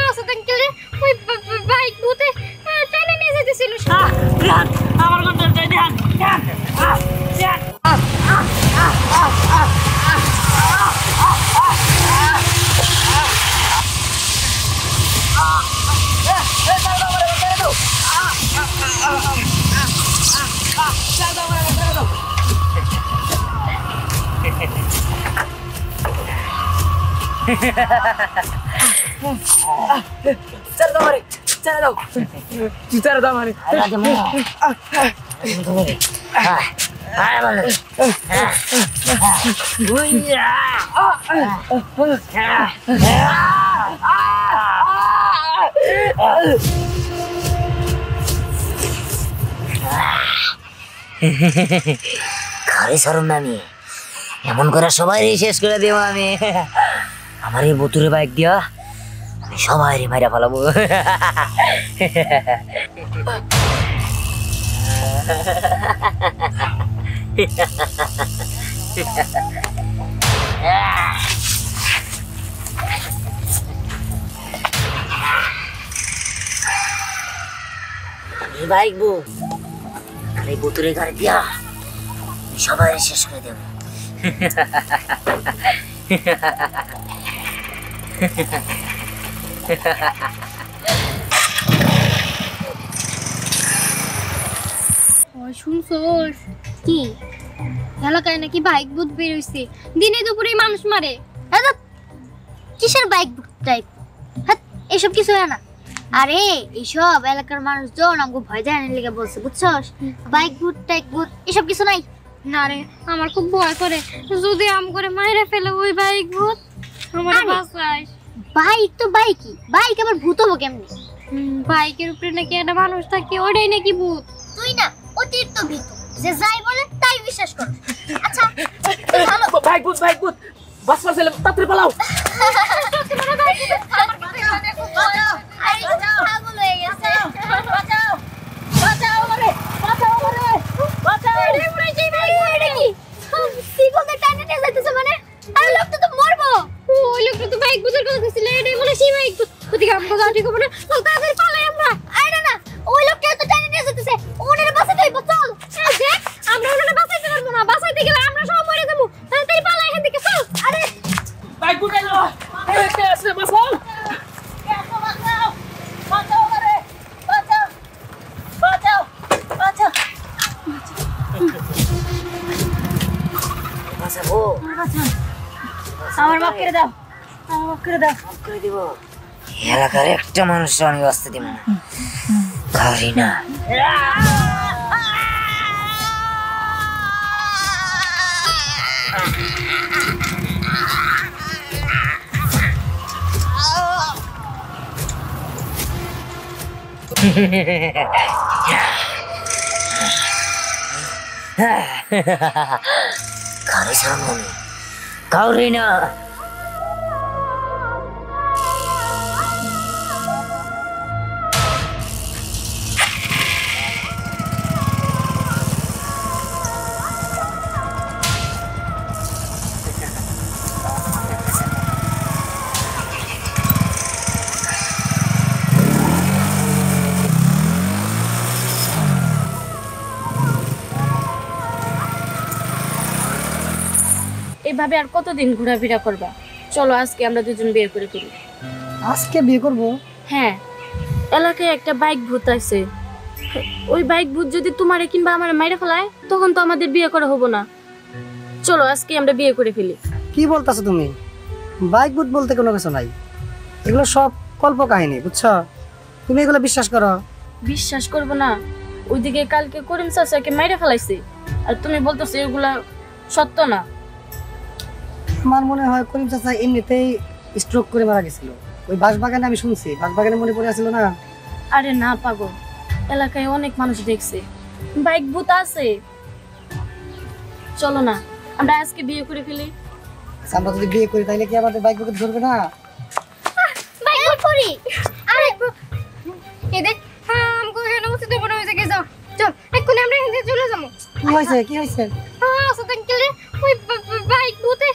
Asad uncle ওই bike ভূতে টাইনে নিয়ে যেতেছিল আমার ঘন্টার চাই ধ্যান चल दो हमारे चल दो चल दो हमारे आगे मैं हाय बोले भुइया খালি সরম না আমি এমন করে সবাই শেষ করে দেব আমি আমার এই বুতুরে বাইক দিয়া আমি সবাই মাইরা ফেলাবো এই বাইক বউ আর এই বুতুরে গাড়ি দিয়া আমি সবাই শেষ করে দেব শুনছোস কি এলাকায় নাকি বাইক ভূত বের হইছে দিনে দুপুরে মানুষ মারে কিসের বাইক ভূত টাইপ এসব কিছু হয় না আরে এইসব এলাকার মানুষজন আমাকে ভয় দেয় না লেগে বলছে বুঝছস বাইক ভূত টাইপ ভূত এসব কিছু নাই না রে আমার খুব ভয় করে যদি আম করে মাইরে ফেলে ওই বাইক ভূত আমার বাসায় বাইক তো বাইকই বাইক আবার ভূত হবো কেমনে বাইকের উপরে নাকি একটা মানুষ থাকে ওটাই নাকি ভূত তুই না অতিরিক্ত ভীতু যে যাই বলে তাই বিশ্বাস কর আচ্ছা ভালো বাইক ভূত বাস ফেলে তাড়াতাড়ি পালাও আমার মাফ করে দাও আমার মাফ করে দাও মাফ করে দিব এলাকার একটা মানুষ আমি বাঁচতে দিব না কারি না কারি সামনে কারি না এভাবে আর কতদিন ঘোরাফেরা করবা চলো আজকে আমরা দুজন বিয়ে করে ফেলি আজকে বিয়ে করব হ্যাঁ এলাকায় একটা বাইক ভূত আছে ওই বাইক ভূত যদি তোমারে কিংবা আমারে মাইরা ফেলায় তখন তো আমাদের বিয়ে করা হবো না চলো আজকে আমরা বিয়ে করে ফেলি কি বলতাছো তুমি বাইক ভূত বলতে কোনো কিছু নাই এগুলো সব কল্প কাহিনী বুঝছো তুমি এগুলো বিশ্বাস করো বিশ্বাস করবো না ওইদিকে কালকে করিম চাচাকে মাইরা ফেলাইছে আর তুমি বলতেছো এগুলা সত্য না আমার মনে হয় করিম চাচা এমনিতেই স্ট্রোক করে মারা গেছিল ওই বাঁশবাগানে আমি শুনছি বাঁশবাগানে মনে পড়ে আসছিল না আরে না পাগল এলাকায় অনেক মানুষ দেখছে বাইক ভূত আছে চলো না আমরা আজকে বিয়ে করে ফেলি আমরা যদি বিয়ে করি তাহলে কি আমাদের বাইক ভূত ধরবে না বাইক করি আরে এই দেখ আমগো এখানে উঠতে দেব না ওই জায়গায় যাও চল এক্ষুনি আমরা এখান থেকে চলে যাবো কি হয়েছে আসাদ আঙ্কেল ওই বাইক ভূতে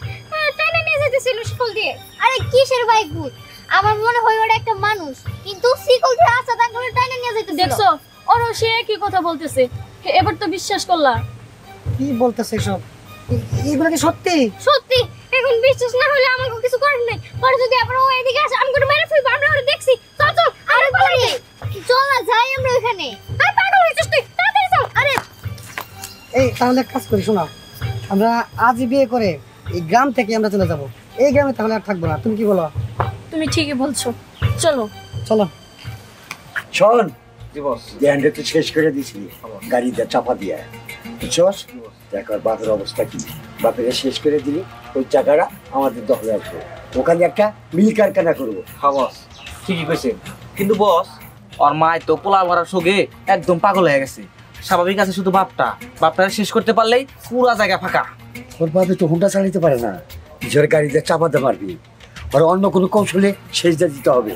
টাইনে নিয়ে যেতেছিল শিকল দিয়ে আমার মনে হয় ওটা একটা মানুষ, কিন্তু শিকল দিয়ে আচ্ছা তাকে টাইনে নিয়ে যেতে দেখছো ওরও সে কি কথা বলতেছে, এবার তো বিশ্বাস করলা? কি বলতেছে সব? এগুলো কি সত্যি? সত্যি। এখন বিশ্বাস না হলে আমাকে কিছু করার নাই। পরে যদি আবার ও এদিকে আসে আমি করে মেরে ফেলবো। আমরা ওরে দেখছি। চল চল, আরে পালাই যাই। চল না যাই আমরা ওখানে। আরে পাগল হইছিস তুই, তাড়াতাড়ি চল। আরে এই তাহলে এক কাজ করি, শোনো, আমরা আজই বিয়ে করে এই গ্রাম থেকে আমরা চলে যাব। এই গ্রামে তাহলে আর থাকবো না, তুমি কি বলো? তুমি ঠিকই বলছো, চলো। চলো। শোন, ধ্যানটা তো শেষ করে দিছি গাড়িতে চাপা দিয়ে, বুঝছস? দেখ আর বাপের অবস্থা কি, বাপের শেষ করে দিলি ওই জায়গাটা আমাদের দখলে আসবে, ওখানে একটা মিল কারখানা করবো। হ্যাঁ বস, ঠিকই কইছেন। কিন্তু বস, ওর মায় তো পোলা মারার সঙ্গে একদম পাগল হয়ে গেছে। স্বাভাবিক আছে শুধু বাপটা শেষ করতে পারলেই পুরা জায়গা ফাঁকা। ওর বাপে তো হুন্ডা চালাতে পারে না, নিজের গাড়িতে চাপাতে পারবি। আর অন্য কোনো কৌশলে সেজদা দিতে হবে,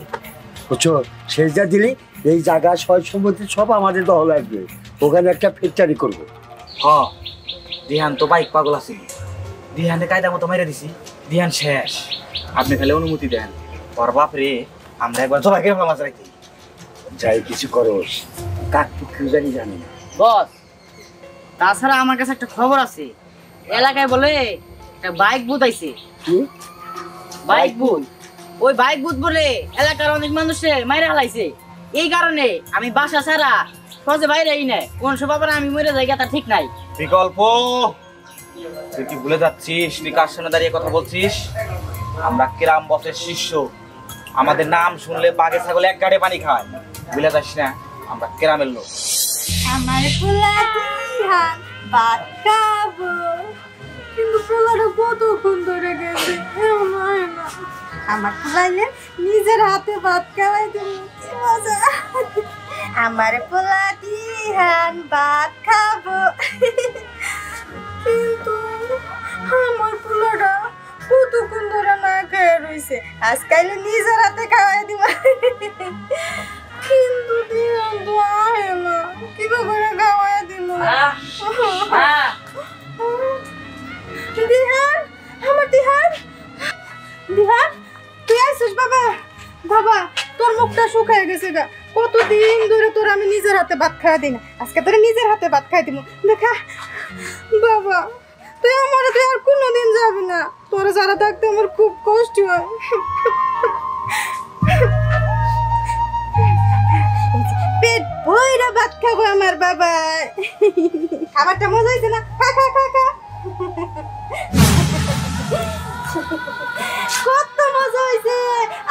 বুঝছো? সেজদা দিলে এই জায়গা সয় সম্পত্তি সব আমাদের দখলে আসবে, ওখানে একটা ফ্যাক্টরি করবো। হ, দিহান তো বাইক পাগল আছে, দিহানে কায়দা মতো মেরে দিছি, দিহান শেষ। আপনি খালি অনুমতি দেন, ওর বাপ রে আমরা একবার জবাই করে ফেলা মাছ রাখি। যাই কিছু করস, কাক কেউ জানি না। বস, তাছাড়া আমার কাছে একটা খবর আছে, এলাকায় বলে একটা বাইক বুথ আইছে। কি বাইক বুথ? ওই বাইক বুথ বলে এলাকার অনেক মানুষের মাইরা হালাইছে। এই কারণে আমি বাসা ছাড়া সহজে বাইরেই নাই, কোন সময় আমি মরে যাই তা ঠিক নাই। বিকল্প, তুই কি ভুলে যাচ্ছিস? তুই কার সামনে দাঁড়িয়ে কথা বলছিস? আমরা গ্রাম বসের শিষ্য, আমাদের নাম শুনলে বাঘে ছাগলে এক গাড়ি পানি খায়। ভুলে যাস না, আমরা গ্রামের লোক। আমার পোলা দিহান ভাত খাবো, কিন্তু পোলাটা কতক্ষণ ধরে গেছে। আমার পোলাইলে নিজের হাতে ভাত খাওয়াই দেবো, কি মজা। আমার পোলা দিহান ভাত খাবো, কিন্তু আমার পোলাটা কতক্ষণ ধরে না খেয়ে রইছে। আজকাল নিজের হাতে খাওয়াই দিব, কিন্তু দিহান তো আহে না, কিভাবে খাওয়াই দিল। দিহান, আমার দিহান, দিহান তুই আইছিস? বাবা বাবা, তোর মুখটা শুকায় গেছে গা, কতদিন ধরে তোর আমি নিজের হাতে ভাত খাওয়া দিই না, আজকে তোর নিজের হাতে ভাত খাই দিব। দেখা বাবা, তুই আমার তুই আর কোনোদিন যাবি না, তোর যারা থাকতে আমার খুব কষ্ট হয়। পেট ভইরা ভাত খাবো আমার বাবা। খাবারটা মজা হয়েছে না? খা খা খা খা। কত মজা হয়েছে,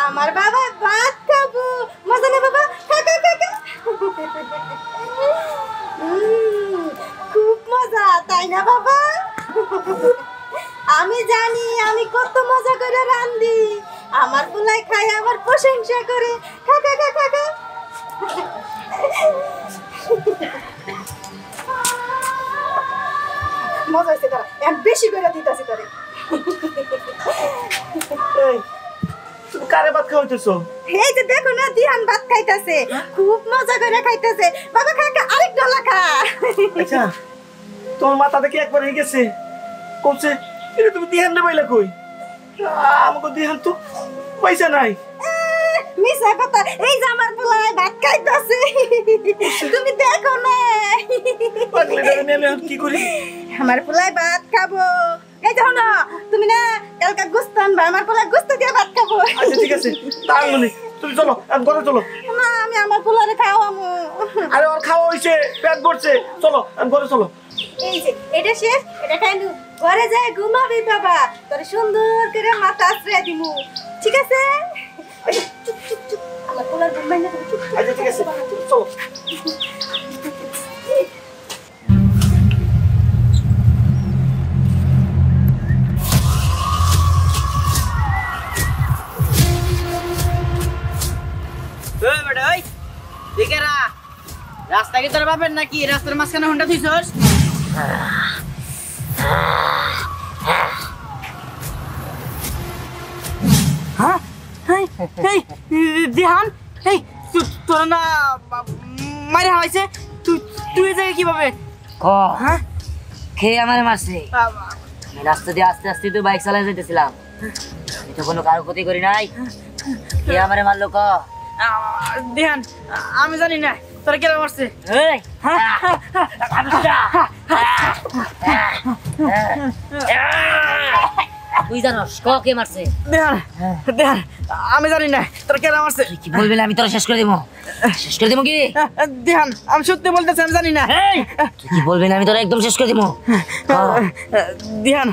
আমার বাবা ভাত খাবো। মজা না বাবা? খা খা খা খা। খুব মজা, তাই না বাবা? আমি জানি আমি কত মজা করে রান্ধি, আমার পোলাই খায় আমার প্রশংসা করে। খা খা খা খা খা। মজা হয়েছে, তারা এখন বেশি করে দিতেছি তোরে। তুমি কারে ভাত খাওয়াইতেছো? এই যে দেখো না, দিহান ভাত খাইতেছে, খুব মজা করে খাইতেছে। বাবা খা খা, আরেক ডলা খা। আচ্ছা, তোমার মাথা থেকে একবার হয়ে গেছে কমছে, এটা তুমি দিহান রে পাইলা কই? আমাকে দিহান তো পয়সা নাই। মিছা কথা, এই যে আমার পোলাই ভাত খাইতেছে, তুমি দেখো না। পাগলে ধরে নিয়ে আমি এখন কি করি? আমার পোলাই ভাত খাবো। এই দেখো না, তুমি না কালকা গোস্ত আনবা, আমার পোলাই গোস্ত দিয়ে ভাত খাবো। আচ্ছা ঠিক আছে, তার মনে তুমি চলো, এখন ঘরে চলো। না, আমি আমার পোলারে খাওয়াবো। আরে ওর খাওয়া হয়েছে, পেট ভরছে, চলো এখন ঘরে চলো। এই যে এটা শেষ, এটা খাইলু, ঘরে যায় ঘুমাবি বাবা, তোর সুন্দর করে মাথা আশ্রয় দিমু, ঠিক আছে? চুপ চুপ চুপ, আমার পোলার ঘুমাই না। আচ্ছা ঠিক আছে, চলো। রাস্তা কি তোর বাপের নাকি? রাস্তার মাঝখানে হুন্ডা থুইছস? দিহান, তোর না মারে হাইছে, তুই যাই কিভাবে? খেয়ে আমার মারছে। রাস্তা দিয়ে আস্তে আস্তে তো বাইক চালাই যেতেছিলাম, আমি তো কোনো কারো ক্ষতি করি নাই। কে আমারে মারলো ক ধ্যান আমি জানি না তোরা কেন মারছে এই তুই জানোস ক কে মারছে ধ্যান ধ্যান আমি জানি না তোরা কেন মারছে তুই কি বলবি না আমি তোরা শেষ করে দেবো কি ধ্যান আমি সত্যি বলতেছি আমি জানি না তুই কি বলবি না আমি তোরা একদম শেষ করে দেবো ধ্যান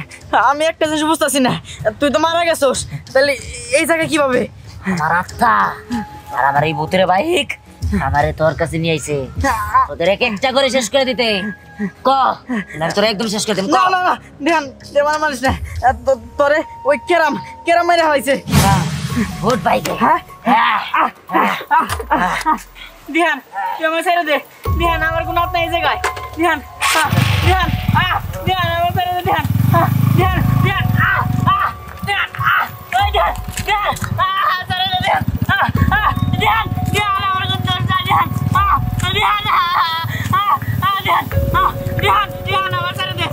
আমি একটা জিনিস বুঝতেছি না তুই তো মারা গেছোস তাহলে এই জায়গা কিভাবে আমার আত্মা আর আমার এই ভূতের বাইক আমারে তোর কাছে নিয়ে আইছে তোদের এক একটা করে শেষ করে দিতে ক না তোরা একদম শেষ করে দেব না না না ধ্যান দেবার মানিস না তোরে ওই কেরাম কেরাম মেরে হয়েছে ভূত বাইক হ্যাঁ ধ্যান তুই আমার ছেড়ে দে ধ্যান আমার কোনো হাত নাই এই জায়গায় ধ্যান ধ্যান ধ্যান আমার ছেড়ে দে ধ্যান ধ্যান ধ্যান ধ্যান ওই ধ্যান ধ্যান ছেড়ে দে ধ্যান ধ্যান ধ্যান আমার কোনো দোষ নাই ধ্যান ধ্যান ধ্যান ধ্যান ধ্যান আমার ছেড়ে দে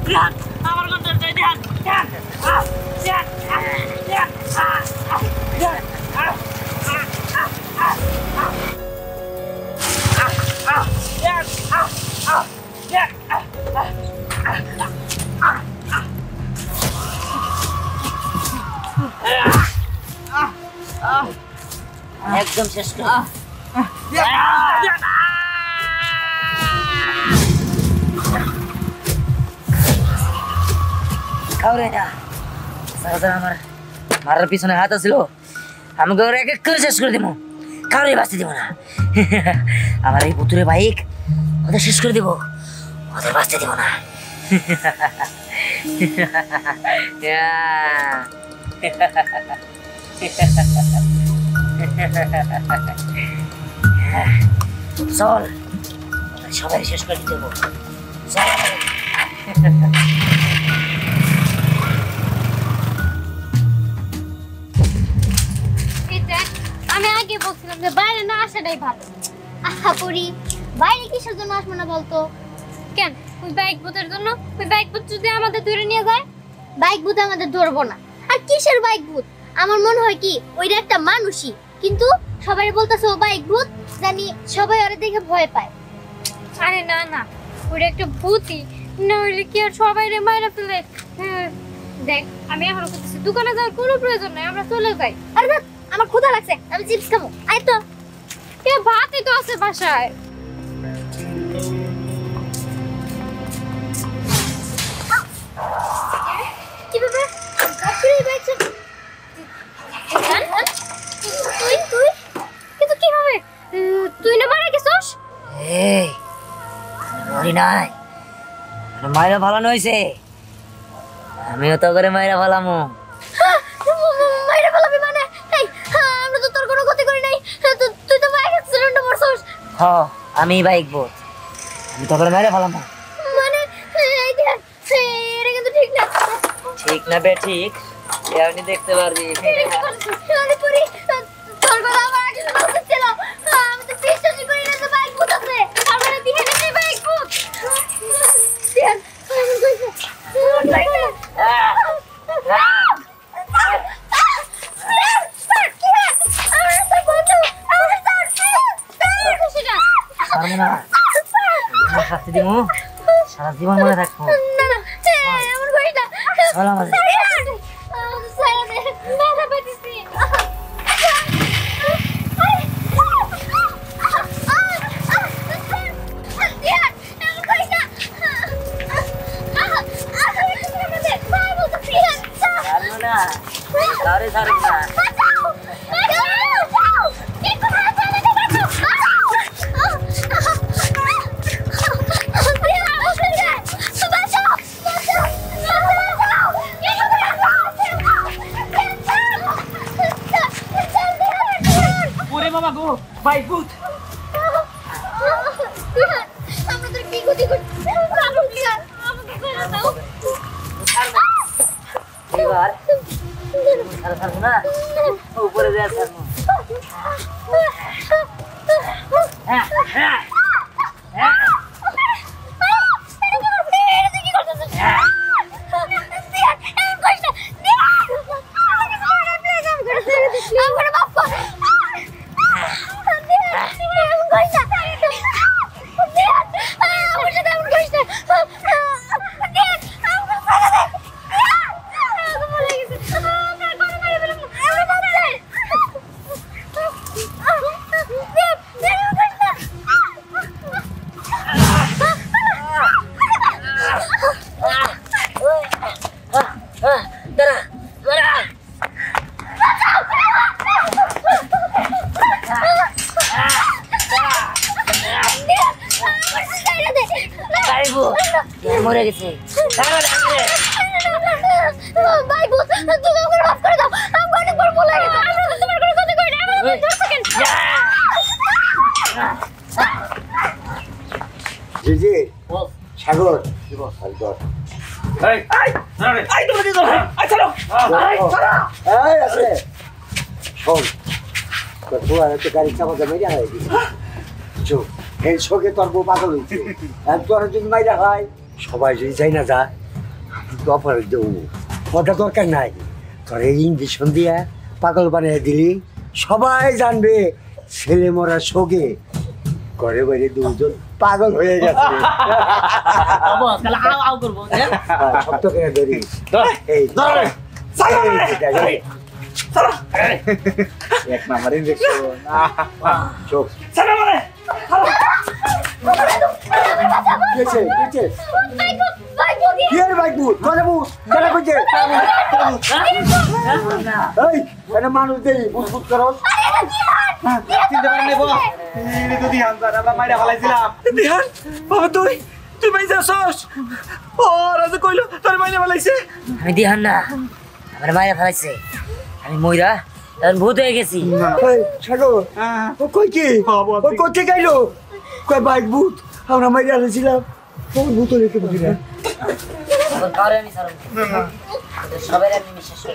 ধ্যান আমার কোনো দোষ নাই ধ্যান ধ্যান ধ্যান ধ্যান একদম শেষ করে কাউরে না সারা আমার মারার পিছনে হাত আছিল আমাকে ওরা এক এক করে শেষ করে দেবো কাউরে বাঁচতে দেবো না আমার এই পুতুরে বাইক ওদের শেষ করে দেবো ওদের বাঁচতে দেবো না চল সবাই শেষ করে দেবো আমি আগে বলছিলাম যে বাইরে না আসাটাই ভালো আশা করি বাইরে কিসের জন্য আসবো না বলতো কেন ওই বাইক বুথের জন্য ওই বাইক বুথ যদি আমাদের ধরে নিয়ে যায় বাইক বুথ আমাদের ধরবো না আর কিসের বাইক বুথ আমার মনে হয় কি ওইটা একটা মানুষই কিন্তু সবাই বলতেছে ও বাইক ভূত জানি সবাই ওরে দেখে ভয় পায় আরে না না ওইটা একটা ভূতই না হইলে কি আর সবাই রে মাইরা ফেলে দেখ আমি এখন করতেছি দোকানে যাওয়ার কোনো প্রয়োজন নাই আমরা চলে যাই আরে না আমার ক্ষুধা লাগছে আমি চিপস খাবো আয় তো কে ভাতই তো আছে বাসায় কি ব্যাপার আপনি বাইক তুই তুই কিন্তু কি হবে তুই না মারা গেছস এই মরি নাই মাইরা ভালানো হয়েছে আমিও তো করে মাইরা ভালামো মাইরা ফেলাবি মানে এই আমরা তো তোর কোনো ক্ষতি করি নাই তুই তো বাইক অ্যাক্সিডেন্টে মরছস আমি বাইক বোট আমি তো করে মাইরা ভালামো মানে এই দেখ এটা কিন্তু ঠিক না ঠিক না বে ঠিক আপনি দেখতে পারবি আরে পুরি তোর কথা আমার আগে বলতে ছিল আমি তো বিশ্বাসই করি না যে বাইক ভূত আছে আমার দিকে নেই বাইক ভূত দেখ আমি কইছি শাস্তি দিব সারা জীবন মনে থাকবো চল আমাদের Sorry, sorry, Mama go, bye good. আমাদের কি গতি করছে আমাকে করে দাও এবার ছাড়বো না উপরে দেওয়া ছাড়বো মরে গেছে ভাই ভূত তুমি ওকে মাফ করে দাও আমি অনেক বড় ভুল হয়ে গেছে আমরা তো তোমার কোনো ক্ষতি করি না আমরা 10 সেকেন্ড জি জি সাগর এই এই তোমরা কি করো এই চলো এই আছে শোন তোর একটা গাড়ি চাপা মেরে হয় চো এই শোকে তোর বউ পাগল হয়েছে আর তোর যদি মাইরা হয় সবাই যদি যাই না যা তো অপরাধ দেবো ওটা দরকার নাই তোর এই ইঞ্জেকশন দিয়ে পাগল বানিয়ে দিলি সবাই জানবে ছেলে মরার শোকে ঘরে বাইরে দুজন পাগল হয়ে গেছে বস কাল আও আও করব শক্ত করে ধরি এই এক নাম্বার ইনজেকশন চোখ সারা মানে গেছে গেছে ভাই ভূত কি এর বাইক বুট কোনে বুট কেন কইছে এই এনে মানুষ দেই বুট বুট করো চিনতে পারেন নাই বস এই তো দিহান স্যার আমরা মাইরা ফলাইছিলাম দিহান বাবা তুই ভাই যাসস ও রাজু কইলো তোর মাইরা ফলাইছে আমি দিহান না আমার মায়ের ফেলাইছে আমি মইরা এখন ভূত হয়ে গেছি এই ছাগো ও কই কি ও কোথা গেল কই বাইক বুট আমরা মাইরা আনছিলাম ও বুট রেখে বুঝি না এখন কারে আমি সারব সবাই আমি বিশ্বাস করি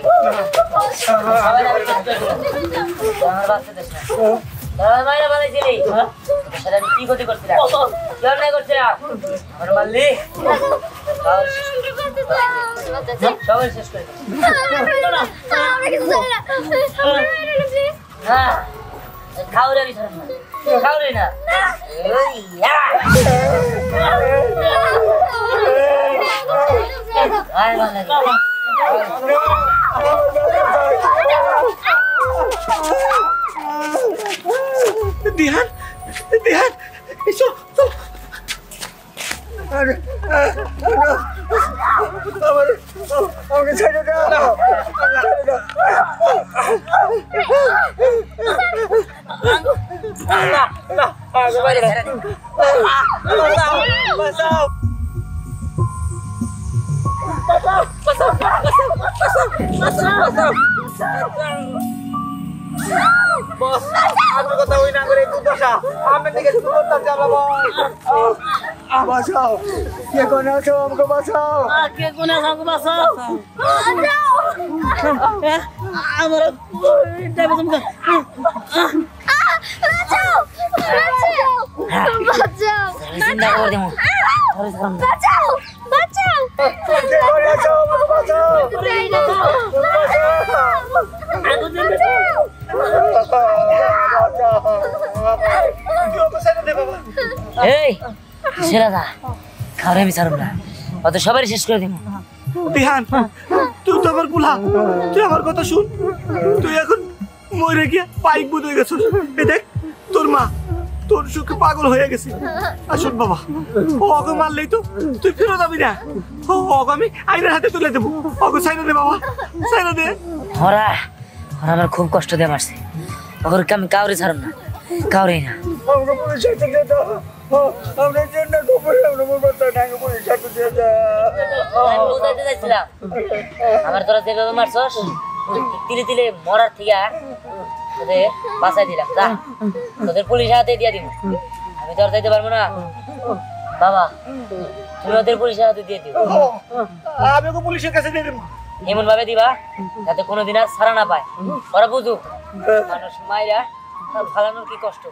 সবাই আমি বিশ্বাস করি আমার বাচ্চা দেশ না আমার মায়ের ফেলাইছে রে সেটা আমি কি ক্ষতি করছিলাম কি অন্যায় করছিলাম আমার মারলি সবাই শেষ করে আমরা কিছু জানি না হ্যাঁ খাওয়ারে আমি ছাড়ব না খাওয়ারে না ওই ইয়া আয় বাংলা দিহান এসো আরে আমার আমাকে ছেড়ে দাও সবাই ছেড়ে দিন বাঁচাও বস আমার কথা হই না করে তুই দশা আমি থেকে শুরু করতে চালা বস বাঁচাও কে কোন আছো আমাকে বাঁচাও কে কোনে সাগু বাসা আমার টাইম তুমি বাঁচাও বাঁচাও চিন্তা করে দেবো ধরে ছাড়ব না বাঁচাও বাঁচাও কে কোন আছো আমাকে বাঁচাও এই সেরা দা খাওয়ারে আমি ছাড়ব না অত সবাই শেষ করে দেবো দিহান তুই তো আমার গুলা তুই আমার কথা শুন তুই এখন মরে গিয়ে পাইক বুঝ হয়ে গেছিস এই দেখ তোর মা তোর সুখে পাগল হয়ে গেছে আসুন বাবা ও ওকে মারলেই তো তুই ফেরত যাবি না ও ওকে আমি আইনের হাতে তুলে দেবো ওকে সাইনা দে বাবা সাইনা দে ওরা আমার খুব কষ্ট দিয়ে মারছে ওকে আমি কাউরে ছাড়ব না কাউরেই না আমাকে পুলিশ থেকে দাও আমরা জন্য খবর আমরা বলতে টাকা পুলিশ দিয়ে দাও আমি বুঝাইতে চাইছিলাম আমার তোরা যেভাবে মারছস তিলে তিলে মরার থেকে তোদের বাঁচাই দিলাম যা তোদের পুলিশ হাতে দিয়ে দিব আমি তো আর যাইতে পারবো না বাবা তুমি ওদের পুলিশের হাতে দিয়ে দিও আমি ওকে পুলিশের কাছে দিয়ে দেবো এমন ভাবে দিবা যাতে কোনোদিন আর ছাড়া না পায় ওরা বুঝুক মানুষ মাইরা তার ফালানোর কি কষ্ট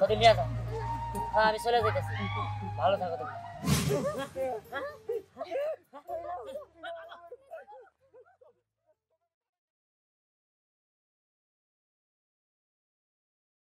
ওদের নিয়ে যাও হ্যাঁ আমি চলে যেতেছি ভালো থাকো তুমি